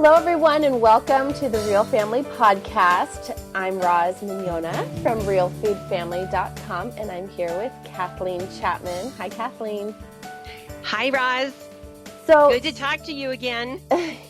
Hello, everyone, and welcome to the Real Family Podcast. I'm Roz Mignogna from realfoodfamily.com, and I'm here with Kathleen Chapman. Hi, Kathleen. Hi, Roz. So good to talk to you again.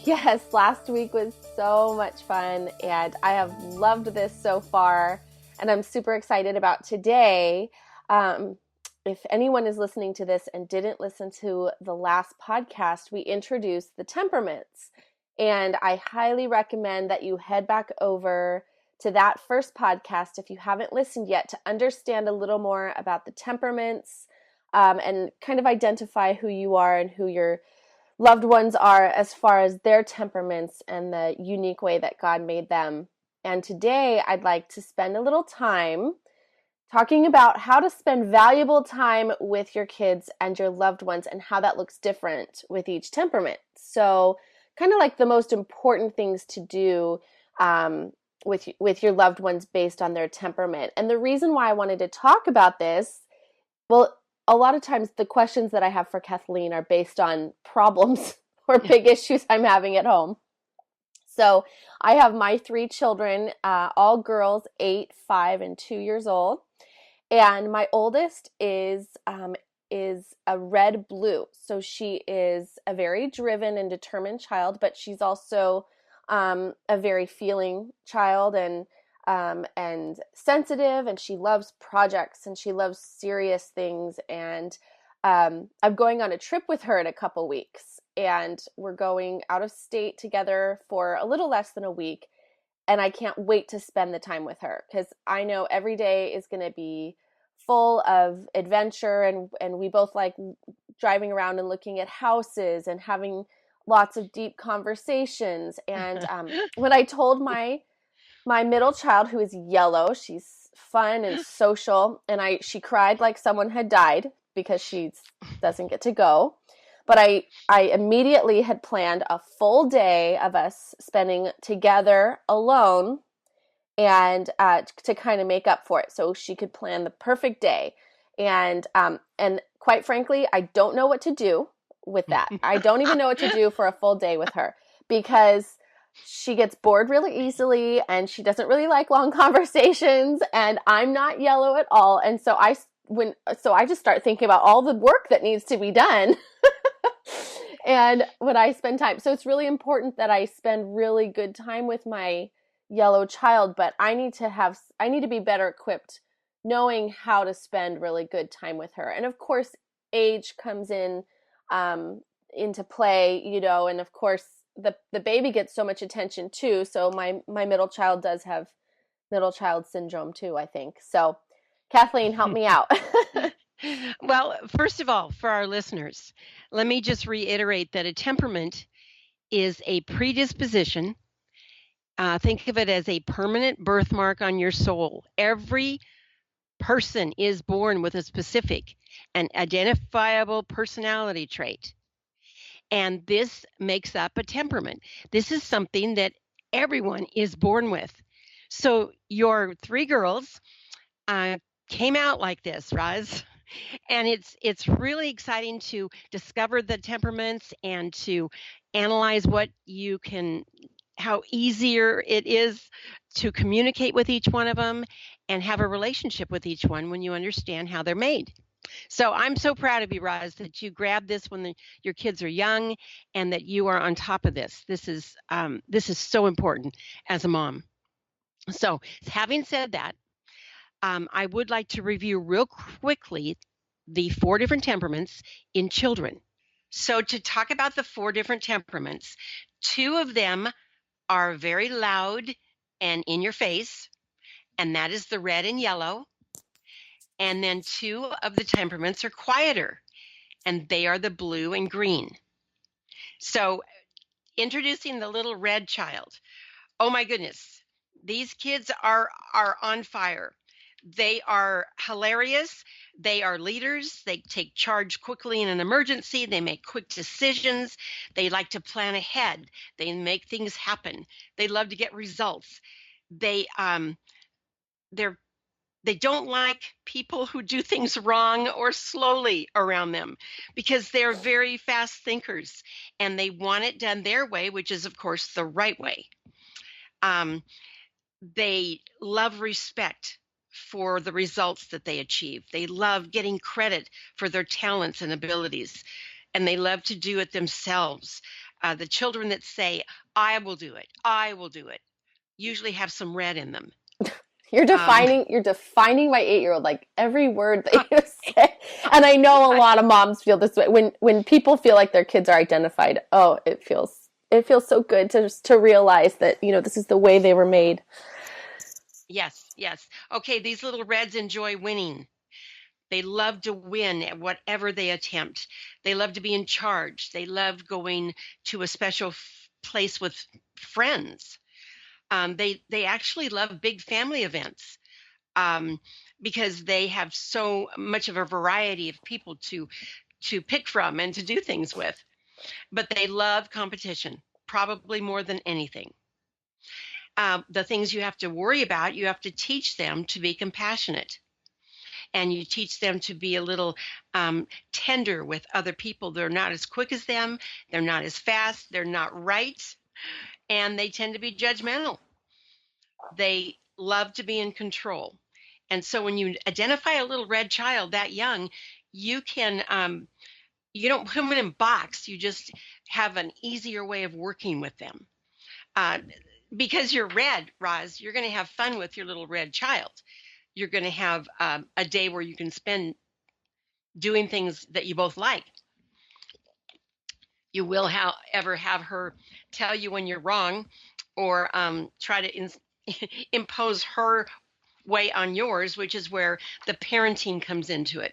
Yes, last week was so much fun, and I have loved this so far, and I'm super excited about today. If anyone is listening to this and didn't listen to the last podcast, we introduced the temperaments. And I highly recommend that you head back over to that first podcast if you haven't listened yet to understand a little more about the temperaments and kind of identify who you are and who your loved ones are as far as their temperaments and the unique way that God made them. And today I'd like to spend a little time talking about how to spend valuable time with your kids and your loved ones and how that looks different with each temperament. So kind of like the most important things to do with your loved ones based on their temperament. And the reason why I wanted to talk about this, well, a lot of times the questions that I have for Kathleen are based on problems or big issues I'm having at home. So I have my three children, all girls, 8, 5, and 2 years old. And my oldest is a red blue. So she is a very driven and determined child, but she's also a very feeling child and sensitive, and she loves projects and she loves serious things. And I'm going on a trip with her in a couple weeks, and we're going out of state together for a little less than a week. And I can't wait to spend the time with her because I know every day is going to be full of adventure, and we both like driving around and looking at houses and having lots of deep conversations. And when I told my middle child, who is yellow, she's fun and social, and she cried like someone had died because she doesn't get to go. But I immediately had planned a full day of us spending together alone and to kind of make up for it so she could plan the perfect day. And quite frankly, I don't know what to do with that. I don't even know what to do for a full day with her because she gets bored really easily and she doesn't really like long conversations, and I'm not yellow at all. And so I just start thinking about all the work that needs to be done. And when I spend time, so it's really important that I spend really good time with my yellow child, but I need to be better equipped knowing how to spend really good time with her. And of course, age comes into play, and of course the baby gets so much attention too. So my middle child does have middle child syndrome too, I think. So Kathleen, help me out. Well, first of all, for our listeners, let me just reiterate that a temperament is a predisposition. Think of it as a permanent birthmark on your soul. Every person is born with a specific and identifiable personality trait. And this makes up a temperament. This is something that everyone is born with. So your three girls came out like this, Roz. And it's really exciting to discover the temperaments and to analyze how easier it is to communicate with each one of them and have a relationship with each one when you understand how they're made. So I'm so proud of you, Roz, that you grabbed this when your kids are young and that you are on top of this. This is so important as a mom. So having said that, I would like to review real quickly the 4 different temperaments in children. So to talk about the 4 different temperaments, 2 of them are very loud and in your face, and that is the red and yellow. And then 2 of the temperaments are quieter, and they are the blue and green. So introducing the little red child. Oh my goodness, these kids are on fire. They are hilarious. They are leaders. They take charge quickly in an emergency. They make quick decisions. They like to plan ahead. They make things happen. They love to get results. They're They don't like people who do things wrong or slowly around them because they're very fast thinkers and they want it done their way, which is, of course, the right way. Um, they love respect for the results that they achieve. They love getting credit for their talents and abilities, and they love to do it themselves. The children that say, I will do it, usually have some red in them. Um, You're defining my 8-year-old, like every word that you say. And I know a lot of moms feel this way when people feel like their kids are identified. Oh, it feels so good to just to realize that, this is the way they were made. yes, yes. Okay, these little reds enjoy winning. They love to win at whatever they attempt. They love to be in charge. They love going to a special place with friends. They actually love big family events, um, because they have so much of a variety of people to pick from and to do things with. But they love competition, probably more than anything. The things you have to worry about, you have to teach them to be compassionate, and you teach them to be a little tender with other people. They're not as quick as them, they're not as fast, they're not right, and they tend to be judgmental. They love to be in control. And so when you identify a little red child that young, you can, you don't put them in a box, you just have an easier way of working with them. Uh, because you're red, Roz, you're going to have fun with your little red child. You're going to have a day where you can spend doing things that you both like. You will, however, have her tell you when you're wrong, or try to impose her way on yours, which is where the parenting comes into it.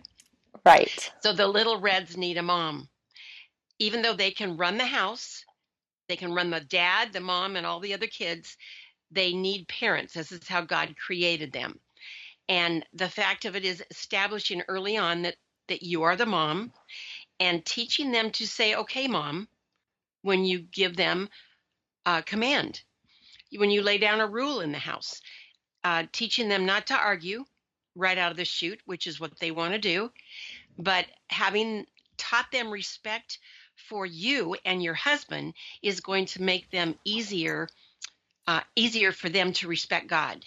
Right. So the little reds need a mom. Even though they can run the house, they can run the dad, the mom, and all the other kids, they need parents. This is how God created them. And the fact of it is establishing early on that you are the mom, and teaching them to say, okay, mom, when you give them a command, when you lay down a rule in the house, teaching them not to argue right out of the chute, which is what they want to do, but having taught them respect for you and your husband is going to make them easier for them to respect God.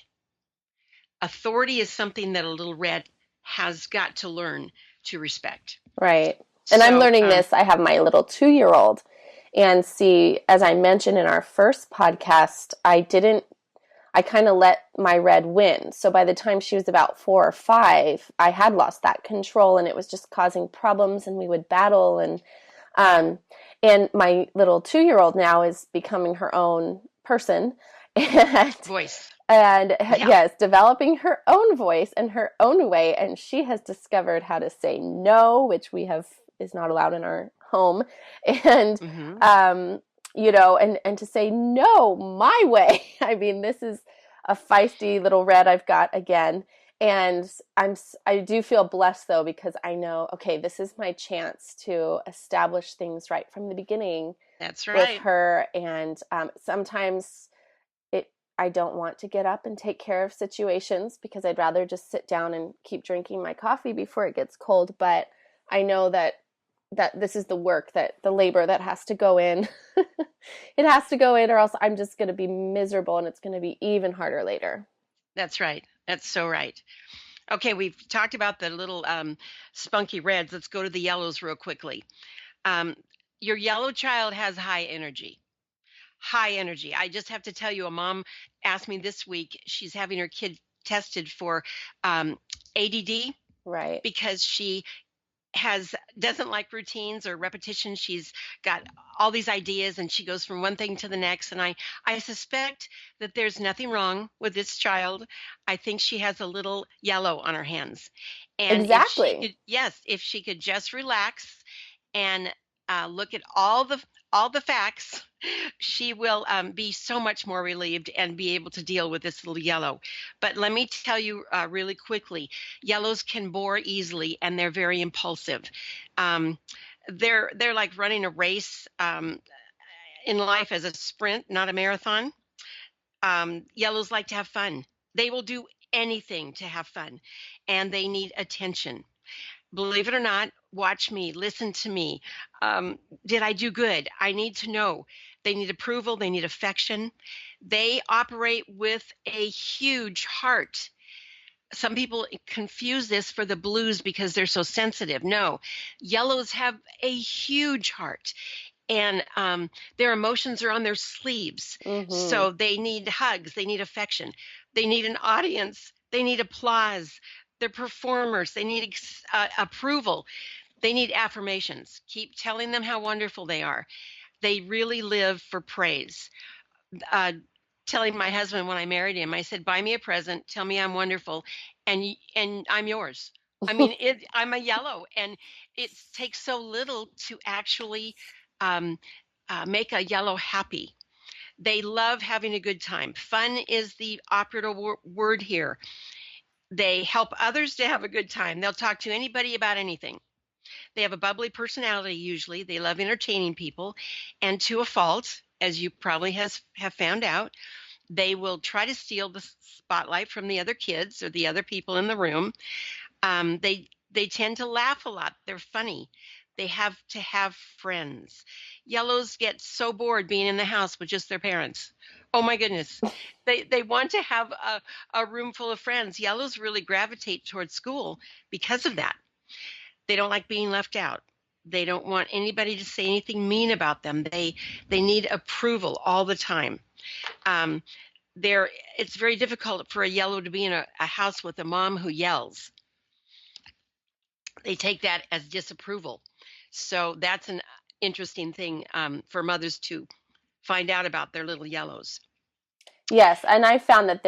Authority is something that a little red has got to learn to respect. Right. And I'm So, learning this. I have my little 2-year-old. And see, as I mentioned in our first podcast, I kind of let my red win. So by the time she was about 4 or 5, I had lost that control and it was just causing problems and we would battle. Um, and my little 2-year-old now is becoming her own person. And voice. and Yeah. yes, developing her own voice and her own way, and she has discovered how to say no, which we have is not allowed in our home, and Mm-hmm. and to say no my way. I mean, this is a feisty little red I've got again, and I do feel blessed though, because I know, okay, this is my chance to establish things right from the beginning That's with right. her, and sometimes I don't want to get up and take care of situations because I'd rather just sit down and keep drinking my coffee before it gets cold. But I know that this is the work, that the labor that has to go in. It has to go in, or else I'm just going to be miserable and it's going to be even harder later. That's right. That's so right. Okay, we've talked about the little spunky reds. Let's go to the yellows real quickly. Um, your yellow child has high energy. High energy. I just have to tell you, a mom asked me this week, she's having her kid tested for ADD Right. because she doesn't like routines or repetition. She's got all these ideas and she goes from one thing to the next, and I suspect that there's nothing wrong with this child. I think she has a little yellow on her hands, and if she Exactly. could, yes, if she could just relax and look at all the facts, she will be so much more relieved and be able to deal with this little yellow. But let me tell you really quickly, yellows can bore easily and they're very impulsive. Um, they're like running a race in life as a sprint, not a marathon. Yellows like to have fun. They will do anything to have fun, and they need attention. Believe it or not, watch me, listen to me. Um, did I do good? I need to know. They need approval, they need affection. They operate with a huge heart. Some people confuse this for the blues because they're so sensitive. No, yellows have a huge heart, and their emotions are on their sleeves. Mm-hmm. So they need hugs, they need affection, they need an audience, they need applause. They're performers. They need approval. They need affirmations. Keep telling them how wonderful they are. They really live for praise. uh, Telling my husband when I married him, I said, "Buy me a present, tell me I'm wonderful, and I'm yours." I mean, I'm a yellow, and it takes so little to actually um, make a yellow happy. They love having a good time. Fun is the operative word here. They help others to have a good time. They'll talk to anybody about anything. They have a bubbly personality usually. They love entertaining people, and to a fault, as you probably have found out. They will try to steal the spotlight from the other kids or the other people in the room. They tend to laugh a lot. They're funny. They have to have friends. Yellows get so bored being in the house with just their parents. Oh my goodness. They want to have a room full of friends. Yellows really gravitate towards school because of that. They don't like being left out. They don't want anybody to say anything mean about them. They need approval all the time. Um, there It's very difficult for a yellow to be in a house with a mom who yells. They take that as disapproval. So that's an interesting thing for mothers to find out about their little yellows. Yes, and I found that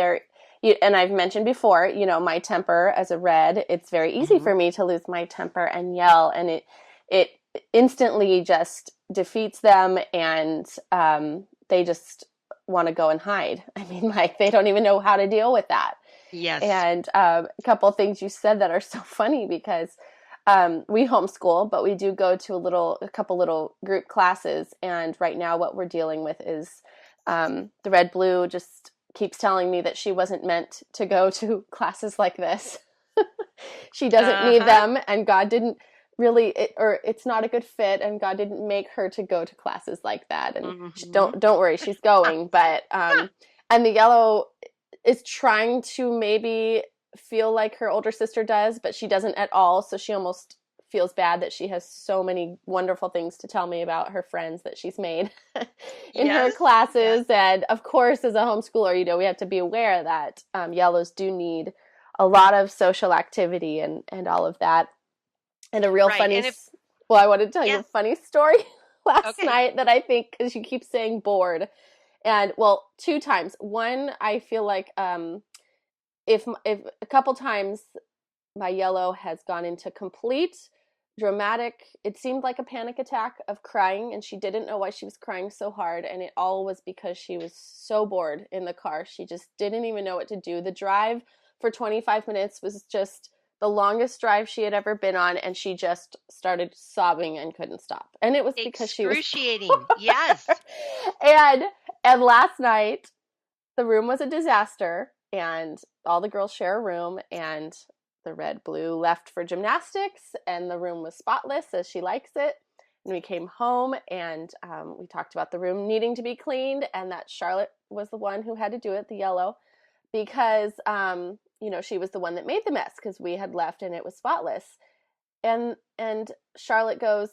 and I've mentioned before, my temper as a red, it's very easy Hmm. for me to lose my temper and yell, and it instantly just defeats them, and they just want to go and hide. I mean, like they don't even know how to deal with that. Yes. And a couple of things you said that are so funny because we homeschool, but we do go to a couple little group classes. And right now, what we're dealing with is the red blue just keeps telling me that she wasn't meant to go to classes like this. She doesn't need Uh-huh. them, and God didn't really, or it's not a good fit, and God didn't make her to go to classes like that. And Hmm. don't worry, she's going. But and the yellow is trying to maybe feel like her older sister does, but she doesn't at all. So she almost feels bad that she has so many wonderful things to tell me about her friends that she's made in her Yes. Yes. classes. And of course, as a homeschooler, we have to be aware that yellows do need a lot of social activity and all of that. And a real Right. funny, And if well, I want to tell you a yes. funny story last Okay. night that I think, because you keep saying bored. And well, two times. One, I feel like if a couple times my yellow has gone into complete dramatic, it seemed like a panic attack of crying, and she didn't know why she was crying so hard, and it all was because she was so bored in the car. She just didn't even know what to do. The drive for 25 minutes was just the longest drive she had ever been on, and she just started sobbing and couldn't stop, and it was because she was Excruciating. Yes. and and last night the room was a disaster, and all the girls share a room, and the red blue left for gymnastics, and the room was spotless as she likes it. And we came home, and we talked about the room needing to be cleaned, and that Charlotte was the one who had to do it, the yellow, because she was the one that made the mess because we had left and it was spotless. And Charlotte goes,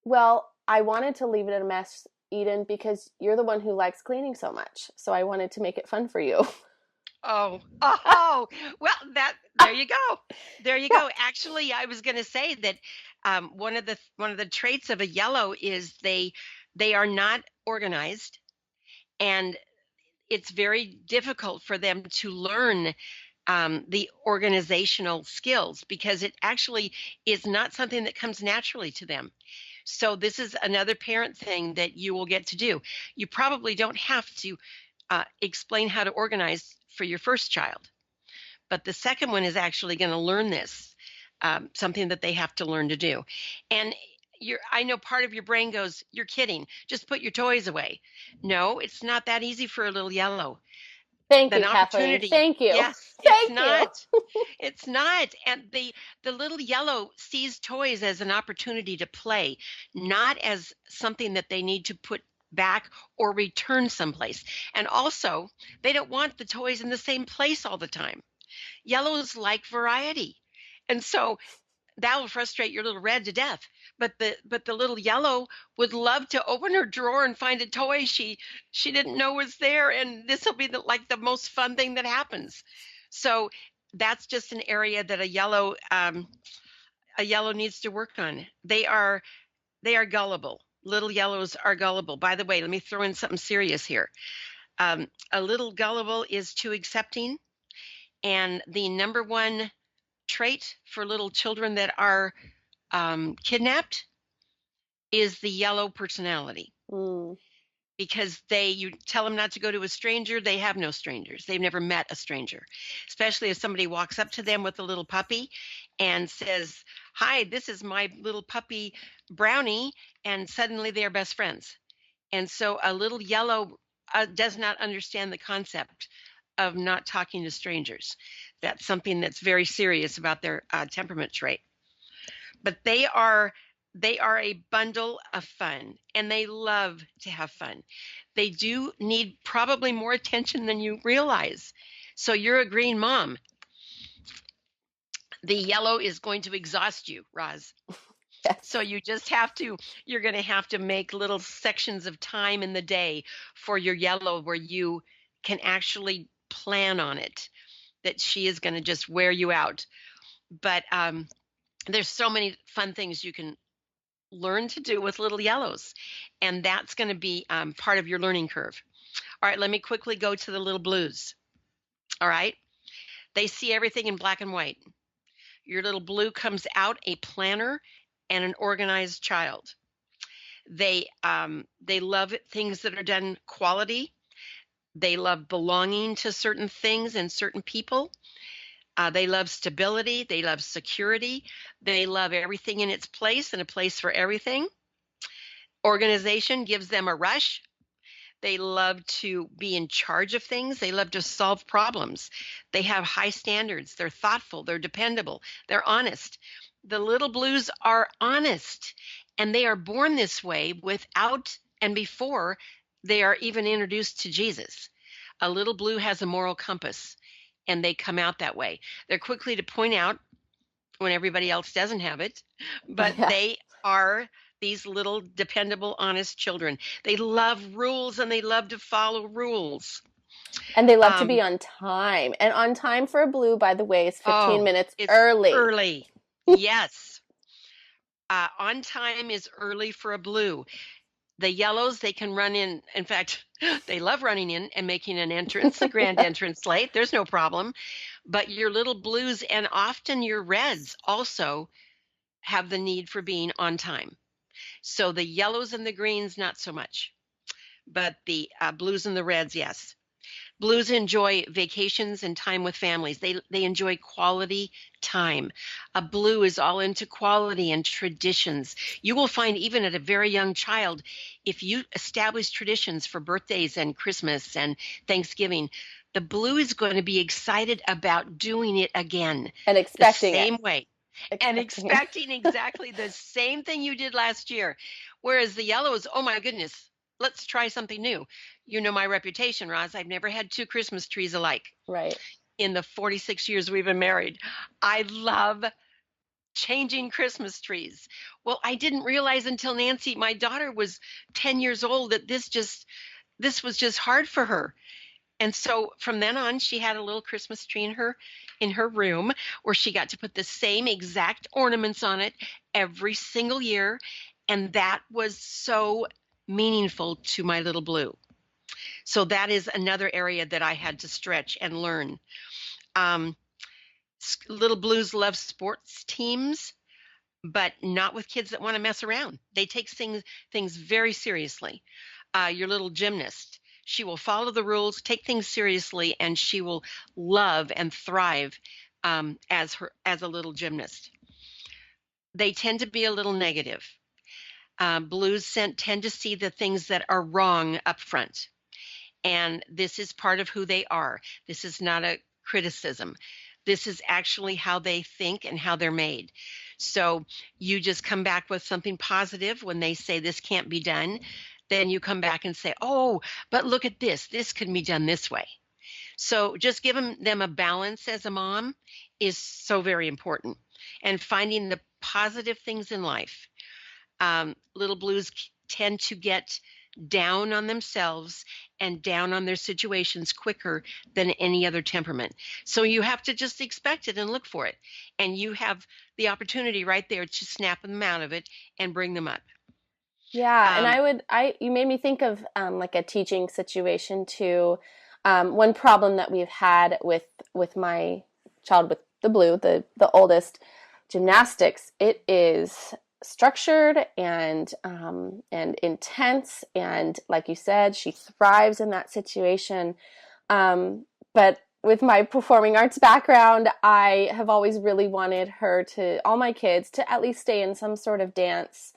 "Well, I wanted to leave it a mess, Eden, because you're the one who likes cleaning so much. So I wanted to make it fun for you." Oh, oh, well, that there you go. There you Yeah. go. Actually, I was going to say that one of the traits of a yellow is they are not organized, and it's very difficult for them to learn the organizational skills because it actually is not something that comes naturally to them. So this is another parent thing that you will get to do. You probably don't have to explain how to organize for your first child, but the second one is actually going to learn this, something that they have to learn to do. And I know part of your brain goes, "You're kidding. Just put your toys away." No, it's not that easy for a little yellow. Thank An you, Kathleen. opportunity. Thank you. Yes, it's Thank you. not. It's not. And the little yellow sees toys as an opportunity to play, not as something that they need to put back or return someplace. And also, they don't want the toys in the same place all the time. Yellows like variety. And so that will frustrate your little red to death. But the little yellow would love to open her drawer and find a toy she didn't know was there, and this will be like the most fun thing that happens. So that's just an area that a yellow needs to work on. They are gullible. Little yellows are gullible. By the way, let me throw in something serious here. A little gullible is too accepting, and the number one trait for little children that are kidnapped is the yellow personality, Mm. because you tell them not to go to a stranger, they have no strangers. They've never met a stranger, especially if somebody walks up to them with a little puppy and says, "Hi, this is my little puppy Brownie," and suddenly they are best friends. And so a little yellow does not understand the concept of not talking to strangers. That's something that's very serious about their temperament trait. But they are a bundle of fun, and they love to have fun. They do need probably more attention than you realize. So you're a green mom. The yellow is going to exhaust you, Roz. Yes. So you're going to have to make little sections of time in the day for your yellow where you can actually plan on it, that she is going to just wear you out. But there's so many fun things you can learn to do with little yellows, and that's going to be part of your learning curve. All right, let me quickly go to the little blues. All right, they see everything in black and white. Your little blue comes out a planner and an organized child. They love things that are done quality. They love belonging to certain things and certain people. They love stability. They love security. They love everything in its place and a place for everything. Organization gives them a rush. They love to be in charge of things. They love to solve problems. They have high standards. They're thoughtful. They're dependable. They're honest. The little blues are honest, and they are born this way without and before they are even introduced to Jesus. A little blue has a moral compass, and they come out that way. They're quickly to point out when everybody else doesn't have it, but Yeah. they are these little dependable, honest children. They love rules and they love to follow rules. And they love to Um, be on time. And on time for a blue, by the way, is 15 oh, minutes it's early. early. Yes. On time is early for a blue. The yellows, they can run in. In fact, they love running in and making an entrance, a grand entrance late. There's no problem. But your little blues and often your reds also have the need for being on time. So the yellows and the greens, not so much, but the blues and the reds, yes. Blues enjoy vacations and time with families. They enjoy quality time. A blue is all into quality and traditions. You will find even at a very young child, if you establish traditions for birthdays and Christmas and Thanksgiving, the blue is going to be excited about doing it again And the expecting it. same way and Expecting it. expecting exactly the same thing you did last year. Whereas the yellow is, oh my goodness, let's try something new. You know my reputation, Roz. I've never had two Christmas trees alike Right. in the 46 years we've been married. I love changing Christmas trees. Well, I didn't realize until Nancy, my daughter, was 10 years old that this was just hard for her. And so from then on, she had a little Christmas tree in her room where she got to put the same exact ornaments on it every single year. And that was so meaningful to my little blue. So that is another area that I had to stretch and learn. Um, Little blues love sports teams, but not with kids that want to mess around. They take things very seriously. Your little gymnast, she will follow the rules, take things seriously, and she will love and thrive as a little gymnast. They tend to be a little negative. Blues tend to see the things that are wrong up front, And this is part of who they are. This is not a criticism. This is actually how they think and how they're made. So you just come back with something positive when they say this can't be done. Then you come back and say, oh, but look at this. This could be done this way. So just giving them a balance as a mom is so very important. And finding the positive things in life. Little blues tend to get down on themselves and down on their situations quicker than any other temperament. So you have to just expect it and look for it. And you have the opportunity right there to snap them out of it and bring them up. Yeah, and Um, you made me think of like a teaching situation too. One problem that we've had with my child with the blue, the oldest, gymnastics, it is structured and intense, and like you said, she thrives in that situation. But with my performing arts background, I have always really wanted all my kids to at least stay in some sort of dance,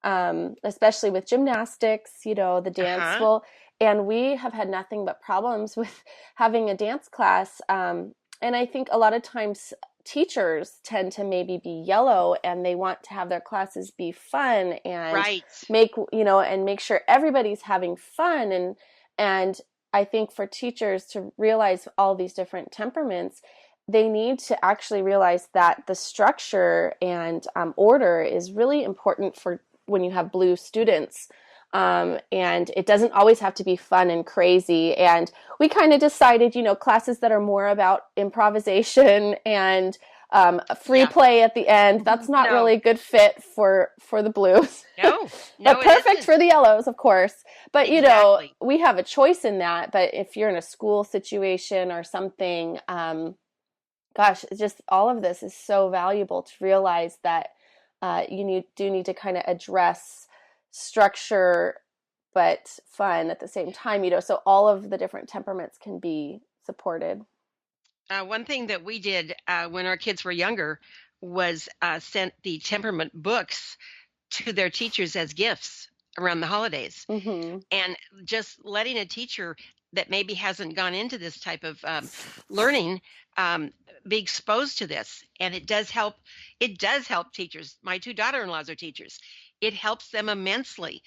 especially with gymnastics, the dance uh-huh. will, and we have had nothing but problems with having a dance class. And I think a lot of times teachers tend to maybe be yellow and they want to have their classes be fun and Right. make sure everybody's having fun. And I think for teachers to realize all these different temperaments, they need to actually realize that the structure and order is really important for when you have blue students. And it doesn't always have to be fun and crazy. And we kind of decided, classes that are more about improvisation and free Yeah. play at the end, that's not No, really a good fit for the blues. no, But no, it perfect for isn't. the yellows, of course. But Exactly. we have a choice in that. But if you're in a school situation or something, gosh, it's just all of this is so valuable to realize that do need to kind of address structure but fun at the same time, so all of the different temperaments can be supported. One thing that we did when our kids were younger was sent the temperament books to their teachers as gifts around the holidays. Mm-hmm. And just letting a teacher that maybe hasn't gone into this type of learning um, be exposed to this. And it does help teachers. My two daughter-in-laws are teachers. It helps them immensely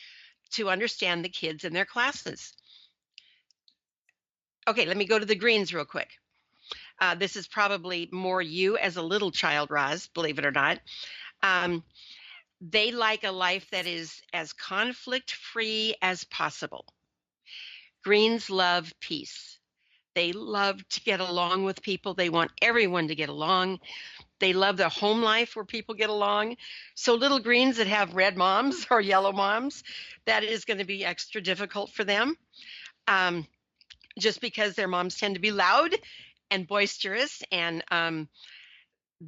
to understand the kids in their classes. Okay, let me go to the greens real quick. This is probably more you as a little child, Roz, believe it or not. Um, they like a life that is as conflict free as possible. Greens love peace. They love to get along with people. They want everyone to get along. They love the home life where people get along. So, little greens that have red moms or yellow moms, that is going to be extra difficult for them um, just because their moms tend to be loud and boisterous. And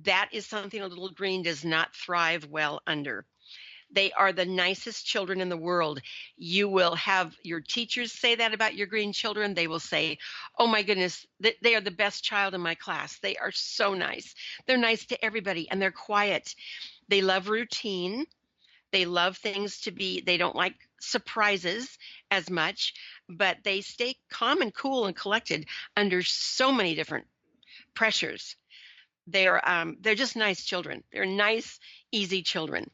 that is something a little green does not thrive well under. They are the nicest children in the world. You will have your teachers say that about your green children. They will say, oh my goodness, they are the best child in my class. They are so nice. They're nice to everybody and they're quiet. They love routine. They love things to be, they don't like surprises as much, but they stay calm and cool and collected under so many different pressures. They're just nice children. They're nice, easy children.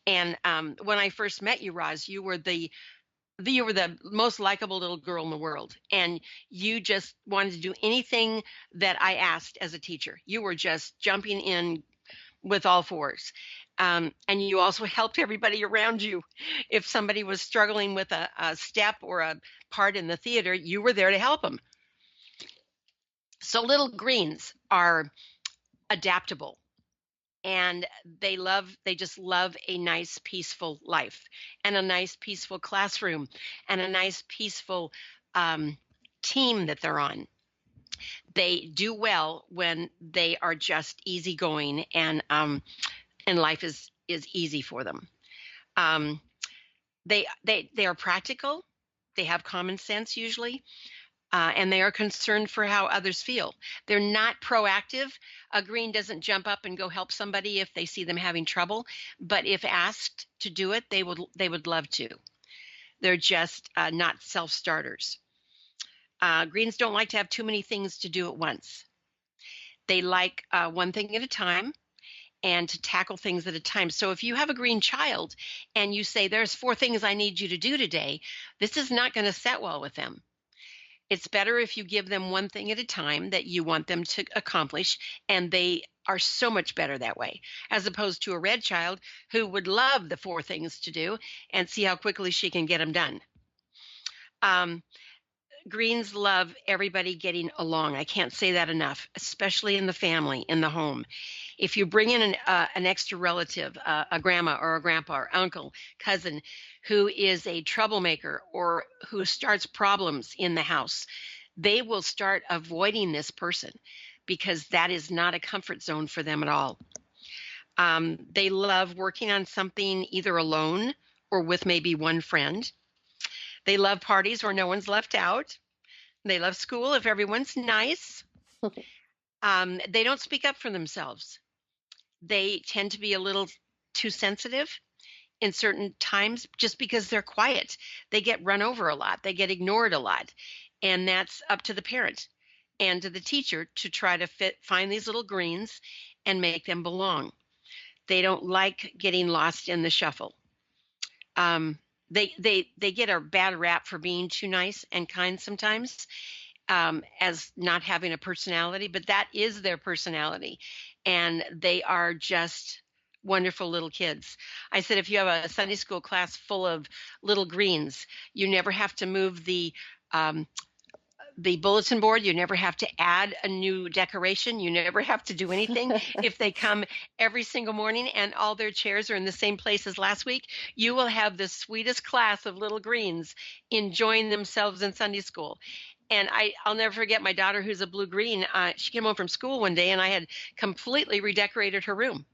And when I first met you, Roz, you were the most likable little girl in the world, and you just wanted to do anything that I asked as a teacher. You were just jumping in with all fours. And you also helped everybody around you. If somebody was struggling with a step or a part in the theater, you were there to help them. So little greens are adaptable and they just love a nice peaceful life and a nice peaceful classroom and a nice peaceful um, team that they're on. They do well when they are just easygoing and life is easy for them. um, they are practical. They have common sense usually, and they are concerned for how others feel. They're not proactive. A green doesn't jump up and go help somebody if they see them having trouble, but if asked to do it, they would love to. They're just not self starters. Greens don't like to have too many things to do at once. They like one thing at a time and to tackle things at a time. So if you have a green child and you say, there's 4 things I need you to do today, this is not going to set well with them. It's better if you give them one thing at a time that you want them to accomplish, and they are so much better that way, as opposed to a red child who would love the 4 things to do and see how quickly she can get them done. Um, Greens love everybody getting along. I can't say that enough, especially in the family, in the home. If you bring in an extra relative, a grandma or a grandpa or uncle, cousin, who is a troublemaker or who starts problems in the house, they will start avoiding this person because that is not a comfort zone for them at all. They love working on something either alone or with maybe one friend. They love parties where no one's left out. They love school if everyone's nice. They don't speak up for themselves. They tend to be a little too sensitive in certain times just because they're quiet. They get run over a lot. They get ignored a lot. And that's up to the parent and to the teacher to try to find these little greens and make them belong. They don't like getting lost in the shuffle. They get a bad rap for being too nice and kind sometimes, as not having a personality, but that is their personality. And they are just wonderful little kids. I said, if you have a Sunday school class full of little greens, you never have to move the bulletin board. You never have to add a new decoration. You never have to do anything. If they come every single morning and all their chairs are in the same place as last week, you will have the sweetest class of little greens enjoying themselves in Sunday school. And I'll never forget my daughter, who's a blue-green. She came home from school one day and I had completely redecorated her room.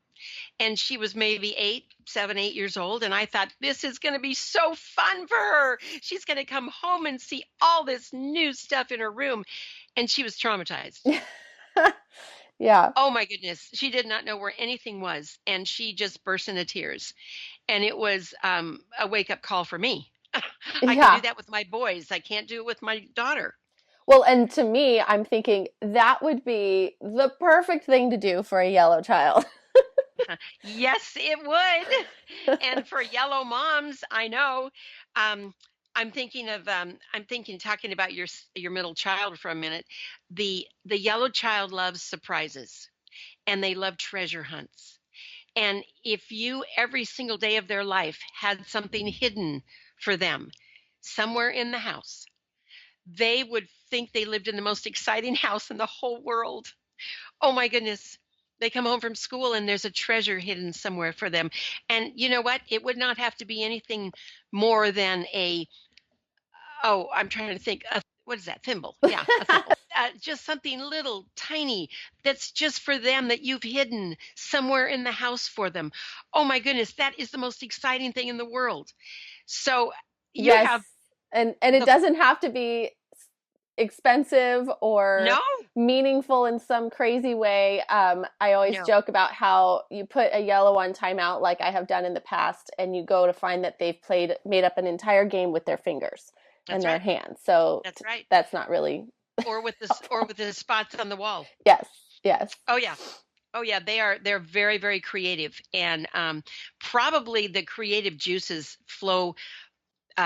And she was maybe 7, 8 years old. And I thought, this is going to be so fun for her. She's going to come home and see all this new stuff in her room. And she was traumatized. Yeah. Oh, my goodness. She did not know where anything was. And she just burst into tears. And it was a wake-up call for me. I can do that with my boys. I can't do it with my daughter. Well, and to me, I'm thinking that would be the perfect thing to do for a yellow child. Yes, it would. And for yellow moms, I know. I'm thinking talking about your middle child for a minute. The yellow child loves surprises and they love treasure hunts. And if you every single day of their life had something hidden for them somewhere in the house, they would think they lived in the most exciting house in the whole world. Oh my goodness. They come home from school and there's a treasure hidden somewhere for them. And you know what? It would not have to be anything more than I'm trying to think, what is that? Thimble. Yeah, a thimble. Just something little tiny that's just for them that you've hidden somewhere in the house for them. Oh my goodness, that is the most exciting thing in the world. So you Yes. have And it doesn't have to be expensive or no. meaningful in some crazy way. I always No. joke about how you put a yellow on timeout, like I have done in the past, and you go to find that they've made up an entire game with their fingers and their hands. So That's right. that's not really or with the spots on the wall. Yes. Yes. Oh yeah. Oh yeah, they're very, very creative, and probably the creative juices flow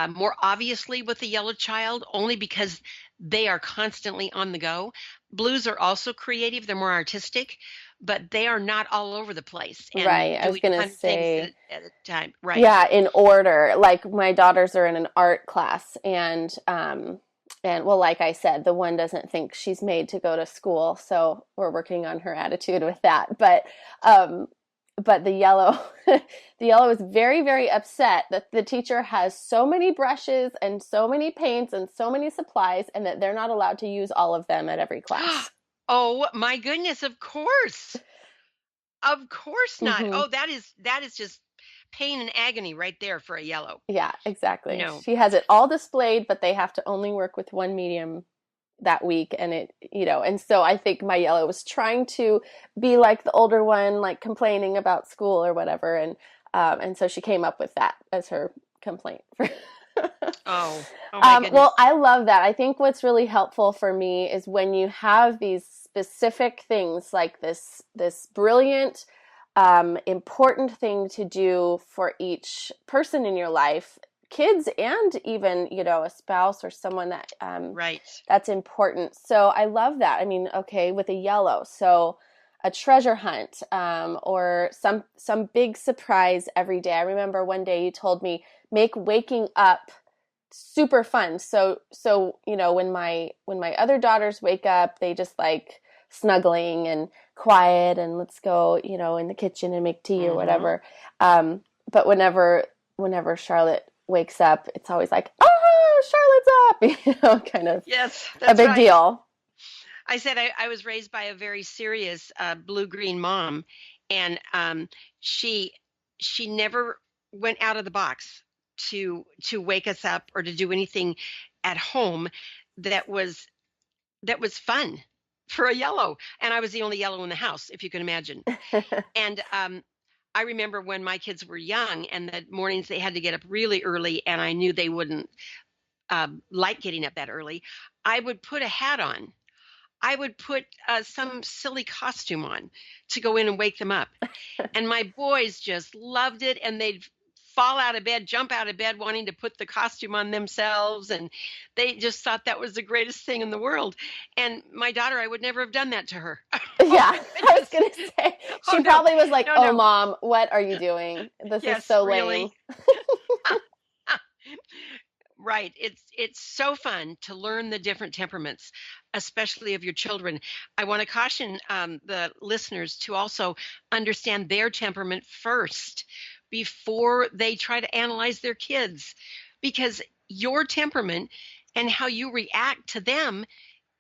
more obviously with the yellow child, only because they are constantly on the go. Blues are also creative; they're more artistic, but they are not all over the place and Right. I was doing going to 100 things say, at a time. Right. yeah, in order. Like my daughters are in an art class and well, like I said, the one doesn't think she's made to go to school, so we're working on her attitude with that. But the yellow the yellow is very, very upset that the teacher has so many brushes and so many paints and so many supplies and that they're not allowed to use all of them at every class. Oh my goodness, of course. Of course not. Mm-hmm. Oh, that is just pain and agony right there for a yellow. Yeah, exactly. No. She has it all displayed, but they have to only work with one medium that week. And and so I think my yellow was trying to be like the older one, like complaining about school or whatever. And so she came up with that as her complaint. Oh my Well, goodness. I love that. I think what's really helpful for me is when you have these specific things like this brilliant, important thing to do for each person in your life, kids and even, a spouse or someone that Right. that's important. So I love that. I mean, okay, with a yellow, so a treasure hunt, or some big surprise every day. I remember one day you told me make waking up super fun. So when my other daughters wake up, they just like snuggling and quiet and let's go, in the kitchen and make tea or Mm-hmm. whatever. But whenever Charlotte wakes up, it's always like, oh, Charlotte's up, kind of Yes, a that's big right. deal. I said I was raised by a very serious blue-green mom, and she she never went out of the box to wake us up or to do anything at home that was that was fun for a yellow. And I was the only yellow in the house, if you can imagine. And I remember when my kids were young and the mornings they had to get up really early, and I knew they wouldn't like getting up that early. I would put a hat on. I would put some silly costume on to go in and wake them up. And my boys just loved it. And they'd fall out of bed, jump out of bed, wanting to put the costume on themselves. And they just thought that was the greatest thing in the world. And my daughter, I would never have done that to her. Oh Yeah, my I was goodness. gonna say Oh she no, probably was like, no, "Oh, no. mom, what are you doing? This is Yes, so lame." really. Right. It's so fun to learn the different temperaments, especially of your children. I want to caution the listeners to also understand their temperament first before they try to analyze their kids, because your temperament and how you react to them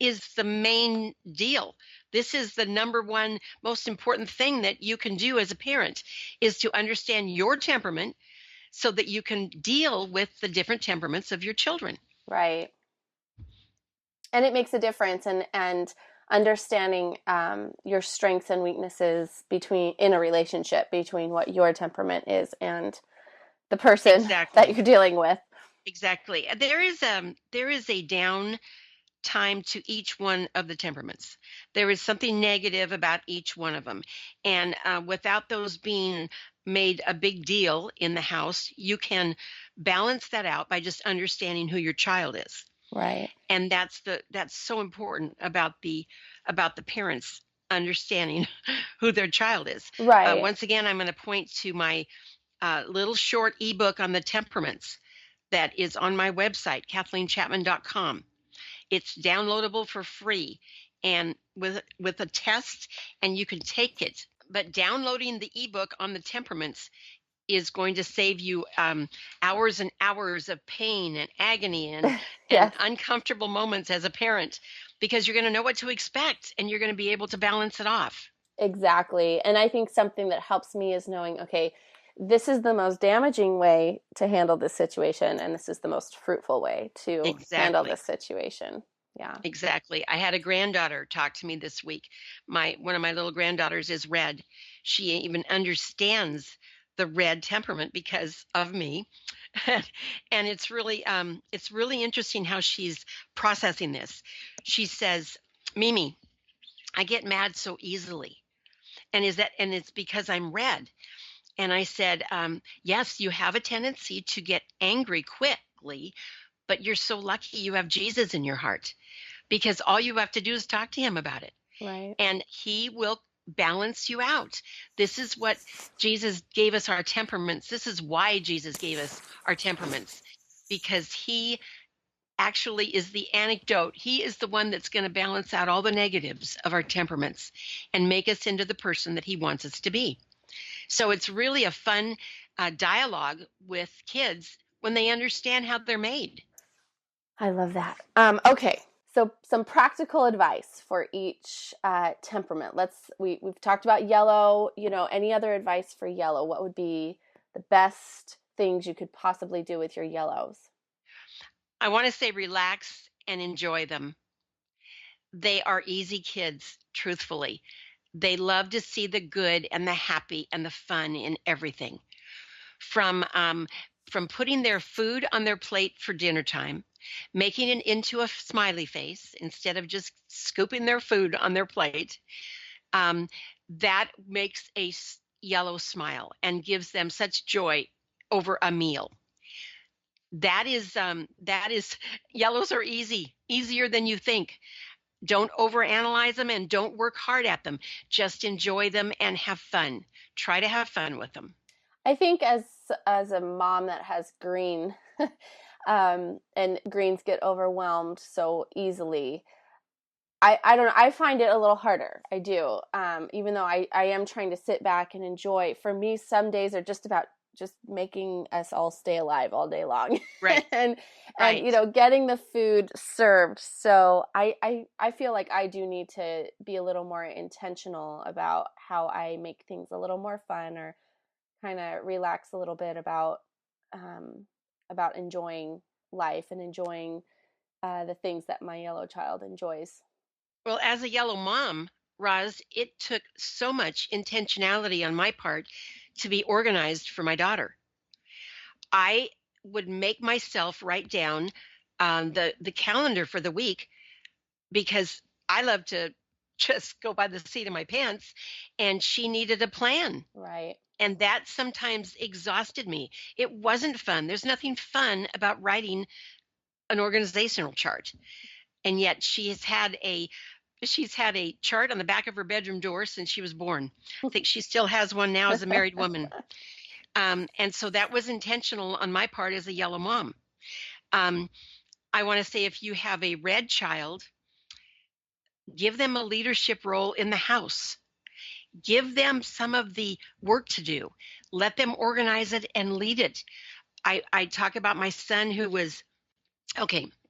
is the main deal. This is the number one most important thing that you can do as a parent is to understand your temperament so that you can deal with the different temperaments of your children. Right. And it makes a difference, and understanding your strengths and weaknesses between in a relationship between what your temperament is and the person that Exactly. you're dealing with. Exactly. There is a down time to each one of the temperaments. There is something negative about each one of them. And without those being made a big deal in the house, you can balance that out by just understanding who your child is. Right. And that's so important about the parents understanding who their child is. Right. Once again, I'm going to point to my little short ebook on the temperaments that is on my website, kathleenchapman.com. It's downloadable for free and with a test, and you can take it. But downloading the ebook on the temperaments is going to save you hours and hours of pain and agony and Yes. uncomfortable moments as a parent, because you're going to know what to expect and you're going to be able to balance it off. Exactly. And I think something that helps me is knowing, okay, this is the most damaging way to handle this situation, and this is the most fruitful way to handle Exactly. this situation. Yeah. Exactly. I had a granddaughter talk to me this week. My One of my little granddaughters is red. She even understands the red temperament because of me. And it's really interesting how she's processing this. She says, "Mimi, I get mad so easily. And it's because I'm red." And I said, "Yes, you have a tendency to get angry quickly, but you're so lucky you have Jesus in your heart, because all you have to do is talk to him about it, Right. and he will balance you out. This is what Jesus gave us our temperaments. This is why Jesus gave us our temperaments, because he actually is the antidote. He is the one that's going to balance out all the negatives of our temperaments and make us into the person that he wants us to be." So it's really a fun dialogue with kids when they understand how they're made. I love that. Okay, so some practical advice for each temperament. We've talked about yellow. Any other advice for yellow? What would be the best things you could possibly do with your yellows? I want to say relax and enjoy them. They are easy kids, truthfully. They love to see the good and the happy and the fun in everything. From from putting their food on their plate for dinner time, making it into a smiley face instead of just scooping their food on their plate. Um, that makes a yellow smile and gives them such joy over a meal. That is yellows are easier than you think. Don't overanalyze them and don't work hard at them. Just enjoy them and have fun. Try to have fun with them. I think as a mom that has green, and greens get overwhelmed so easily. I don't know. I find it a little harder. I do. Even though I am trying to sit back and enjoy. For me, some days are just about just making us all stay alive all day long, Right. and Right. getting the food served. So I feel like I do need to be a little more intentional about how I make things a little more fun, or kind of relax a little bit about enjoying life and enjoying the things that my yellow child enjoys. Well, as a yellow mom, Roz, it took so much intentionality on my part to be organized for my daughter. I would make myself write down the calendar for the week because I love to just go by the seat of my pants, and she needed a plan. Right. And that sometimes exhausted me. It wasn't fun. There's nothing fun about writing an organizational chart. And yet she's had a chart on the back of her bedroom door since she was born. I think she still has one now as a married woman. And so that was intentional on my part as a yellow mom. Um, I want to say if you have a red child, give them a leadership role in the house. Give them some of the work to do. Let them organize it and lead it. I talk about my son who was,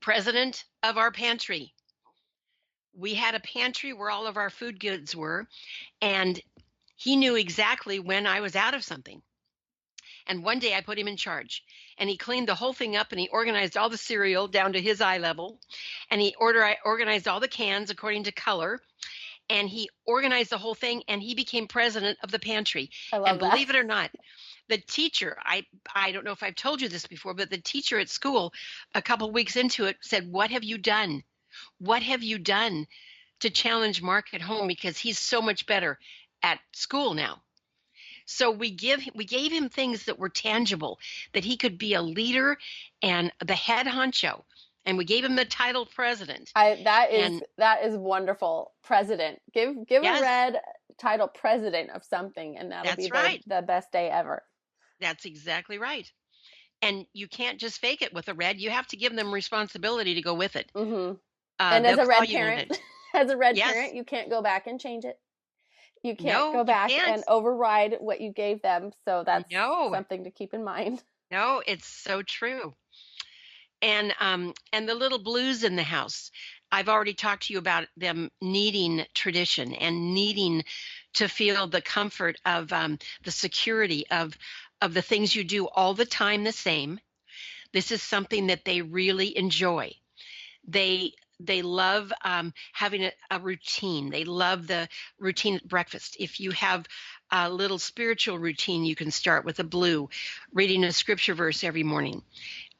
president of our pantry. We had a pantry where all of our food goods were, and he knew exactly when I was out of something. And one day I put him in charge, and he cleaned the whole thing up, and he organized all the cereal down to his eye level, and I organized all the cans according to color, and he organized the whole thing, and he became president of the pantry. I And love that. believe it or not, the teacher, I don't know if I've told you this before, but the teacher at school, a couple weeks into it, said, "What have you done? What have you done to challenge Mark at home, because he's so much better at school now?" So we gave him things that were tangible, that he could be a leader and the head honcho. And we gave him the title president. And That is wonderful. President. Give a yes, red title president of something, and that'll be that's right. the best day ever. That's exactly right. And you can't just fake it with a red. You have to give them responsibility to go with it. Mm-hmm. And as They'll a call red you on parent, it. as a red Yes. parent, you can't go back and change it. You can't No, go you back can't. and override what you gave them. So that's No, something to keep in mind. no, it's so true. And the little blues in the house. I've already talked to you about them needing tradition and needing to feel the comfort of the security of the things you do all the time the same. This is something that they really enjoy. They love having a routine. They love the routine at breakfast. If you have a little spiritual routine, you can start with a blue, reading a scripture verse every morning,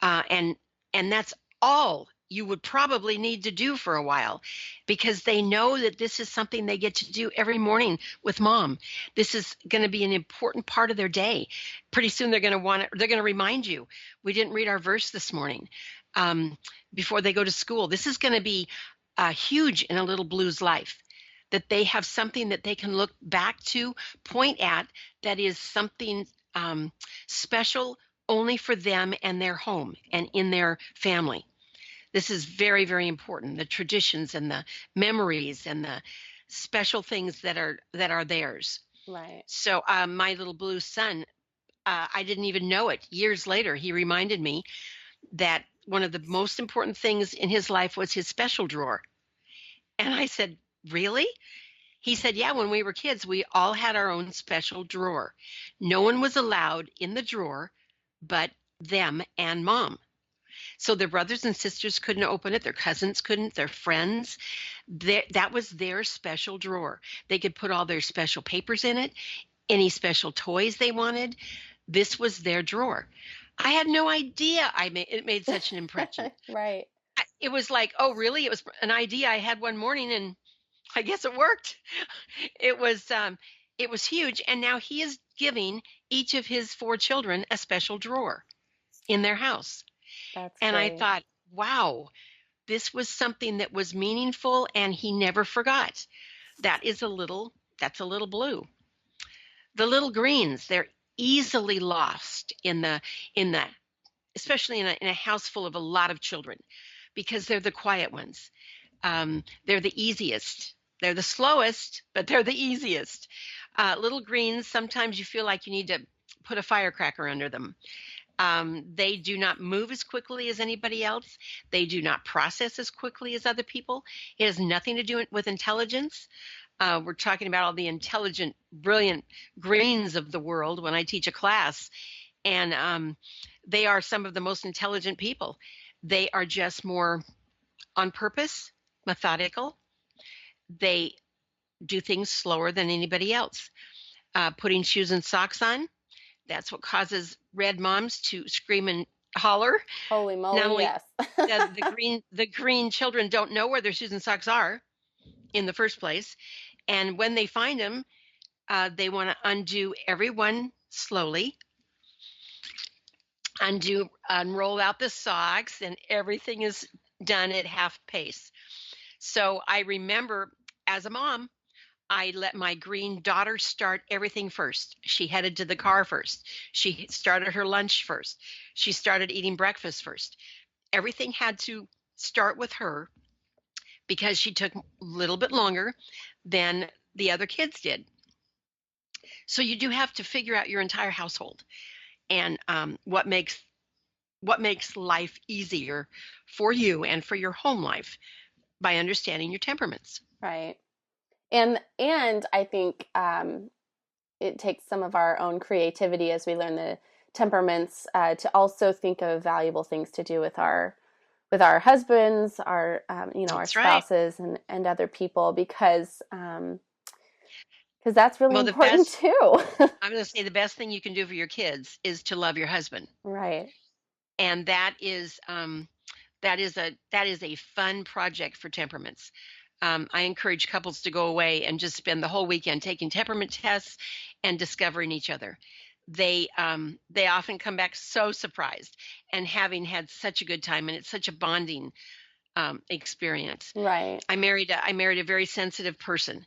and that's all you would probably need to do for a while, because they know that this is something they get to do every morning with mom. This is going to be an important part of their day. Pretty soon they're going to remind you, we didn't read our verse this morning, before they go to school. This is going to be huge in a little blue's life, that they have something that they can look back to, point at, that is something special only for them and their home and in their family. This is very, very important. The traditions and the memories and the special things that are theirs. Right. So my little blue son, I didn't even know it. Years later, he reminded me that one of the most important things in his life was his special drawer. And I said, "Really?" He said, "Yeah, when we were kids, we all had our own special drawer. No one was allowed in the drawer but them and mom. So their brothers and sisters couldn't open it, their cousins couldn't, their friends. That was their special drawer. They could put all their special papers in it, any special toys they wanted. This was their drawer." I had no idea it made such an impression. Right. It was like, oh, really? It was an idea I had one morning, and I guess it worked. It was it was huge, and now he is giving each of his four children a special drawer in their house. That's And I great. thought, wow, this was something that was meaningful, and he never forgot. That is a little that's a little blue. The little greens, they're easily lost in the especially in a house full of a lot of children, because they're the quiet ones. They're the easiest. They're the slowest, but they're the easiest. Little greens, sometimes you feel like you need to put a firecracker under them. They do not move as quickly as anybody else. They do not process as quickly as other people. It has nothing to do with intelligence. We're talking about all the intelligent, brilliant greens of the world when I teach a class, and they are some of the most intelligent people. They are just more on purpose, methodical. They do things slower than anybody else. Putting shoes and socks on, that's what causes red moms to scream and holler. Holy Not moly, only yes. the green children don't know where their shoes and socks are in the first place, and when they find them, they want to undo every one slowly, unroll out the socks, and everything is done at half pace. So I remember, as a mom, I let my green daughter start everything first. She headed to the car first. She started her lunch first. She started eating breakfast first. Everything had to start with her because she took a little bit longer than the other kids did. So you do have to figure out your entire household, and what makes life easier for you and for your home life by understanding your temperaments. Right. And I think it takes some of our own creativity as we learn the temperaments to also think of valuable things to do with our husbands, our our That's right. spouses, and other people because that's really Well, the important best too. I'm going to say the best thing you can do for your kids is to love your husband, Right. and that is a fun project for temperaments. I encourage couples to go away and just spend the whole weekend taking temperament tests and discovering each other. They often come back so surprised and having had such a good time, and it's such a bonding experience. Right. I married a very sensitive person,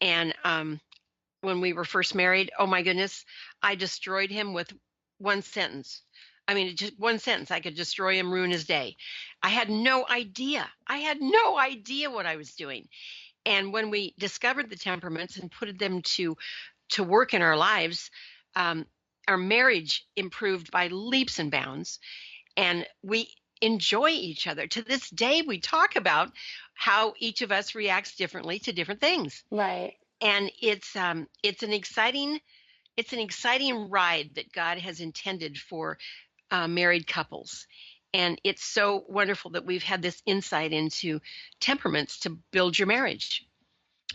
and when we were first married, oh my goodness, I destroyed him with one sentence. I mean, just one sentence, I could destroy him, ruin his day. I had no idea. I had no idea what I was doing. And when we discovered the temperaments and put them to work in our lives, um, our marriage improved by leaps and bounds, and we enjoy each other. To this day, we talk about how each of us reacts differently to different things, Right. and it's an exciting ride that God has intended for married couples. And it's so wonderful that we've had this insight into temperaments to build your marriage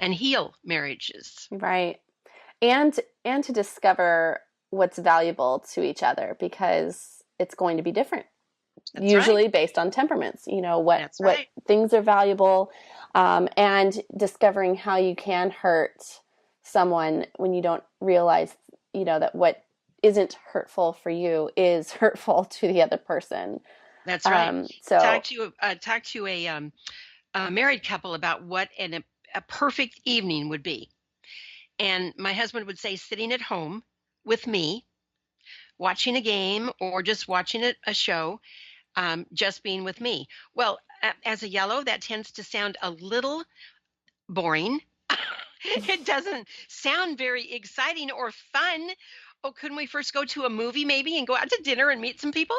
and heal marriages. Right. And to discover what's valuable to each other because it's going to be different, That's right. usually based on temperaments. That's What right. things are valuable, and discovering how you can hurt someone when you don't realize that what isn't hurtful for you is hurtful to the other person. That's right. So Talk to a married couple about what a perfect evening would be. And my husband would say, sitting at home with me, watching a game or just watching a show, just being with me. Well, as a yellow, that tends to sound a little boring. It doesn't sound very exciting or fun. Oh, couldn't we first go to a movie maybe and go out to dinner and meet some people?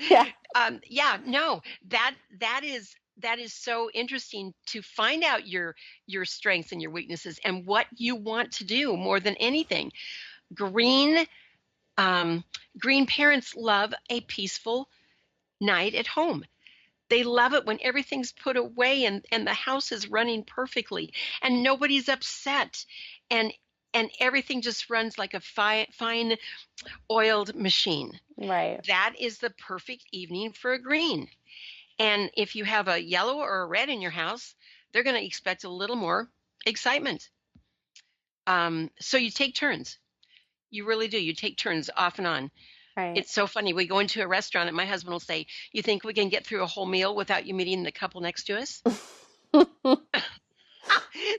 yeah, Yeah, no, that is so interesting to find out your strengths and your weaknesses and what you want to do more than anything. Green um, green parents love a peaceful night at home. They love it when everything's put away and the house is running perfectly and nobody's upset. And and everything just runs like a fine oiled machine. Right. That is the perfect evening for a green. And if you have a yellow or a red in your house, they're going to expect a little more excitement. So you take turns. You really do. You take turns off and on. Right. It's so funny. We go into a restaurant and my husband will say, "You think we can get through a whole meal without you meeting the couple next to us?"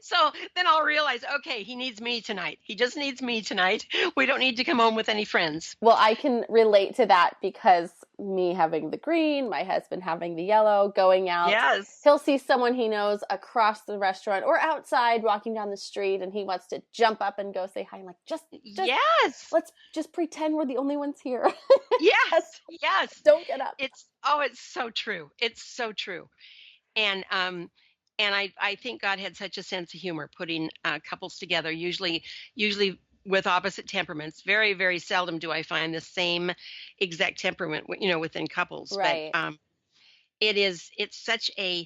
So then I'll realize, okay, he needs me tonight. He just needs me tonight. We don't need to come home with any friends. Well, I can relate to that because me having the green, my husband having the yellow, going out. Yes. He'll see someone he knows across the restaurant or outside walking down the street, and he wants to jump up and go say hi. I'm like, just yes. Let's just pretend we're the only ones here. Yes. Yes. Don't get up. It's so true. It's so true. And I think God had such a sense of humor putting couples together, usually with opposite temperaments. Very, very seldom do I find the same exact temperament, within couples. Right. But it's such an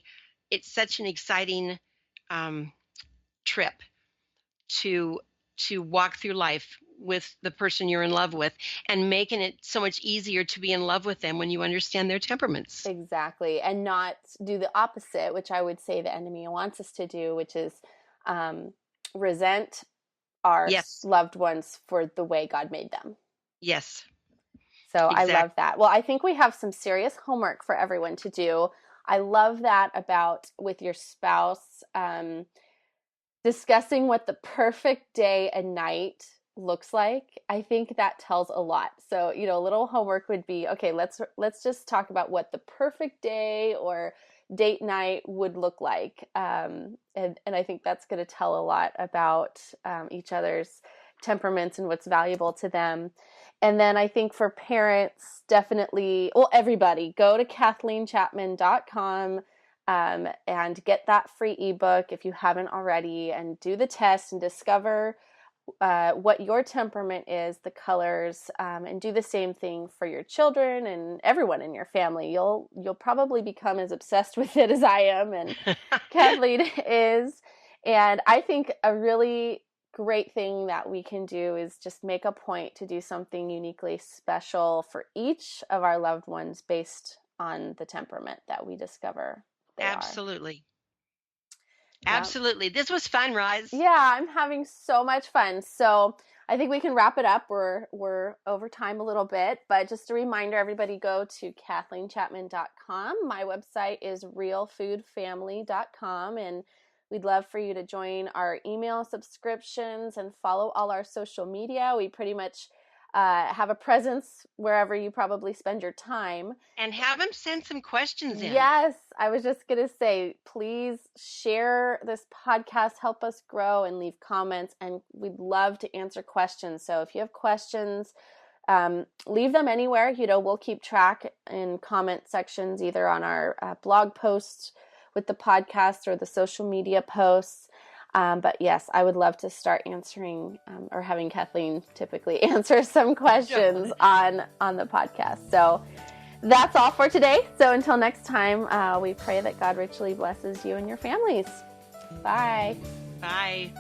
exciting trip to walk through life with the person you're in love with, and making it so much easier to be in love with them when you understand their temperaments. Exactly. And not do the opposite, which I would say the enemy wants us to do, which is resent our loved ones for the way God made them. Yes. So exactly. I love that. Well, I think we have some serious homework for everyone to do. I love that about with your spouse, discussing what the perfect day and night looks like. I think that tells a lot. So, a little homework would be, okay, let's just talk about what the perfect day or date night would look like. And I think that's going to tell a lot about each other's temperaments and what's valuable to them. And then I think for parents, definitely, well, everybody, go to KathleenChapman.com and get that free ebook if you haven't already, and do the test and discover what your temperament is, the colors, and do the same thing for your children and everyone in your family. You'll probably become as obsessed with it as I am and Kathleen is. And I think a really great thing that we can do is just make a point to do something uniquely special for each of our loved ones based on the temperament that we discover they Absolutely. Are. Absolutely. This was fun, Roz. Yeah, I'm having so much fun. So I think we can wrap it up. We're over time a little bit, but just a reminder, everybody go to KathleenChapman.com. My website is realfoodfamily.com, and we'd love for you to join our email subscriptions and follow all our social media. We pretty much have a presence wherever you probably spend your time. And have them send some questions in. Yes, I was just going to say, please share this podcast, help us grow, and leave comments, and we'd love to answer questions. So if you have questions, leave them anywhere. We'll keep track in comment sections, either on our blog posts with the podcast or the social media posts. But yes, I would love to start answering or having Kathleen typically answer some questions on the podcast. So that's all for today. So until next time, we pray that God richly blesses you and your families. Bye. Bye.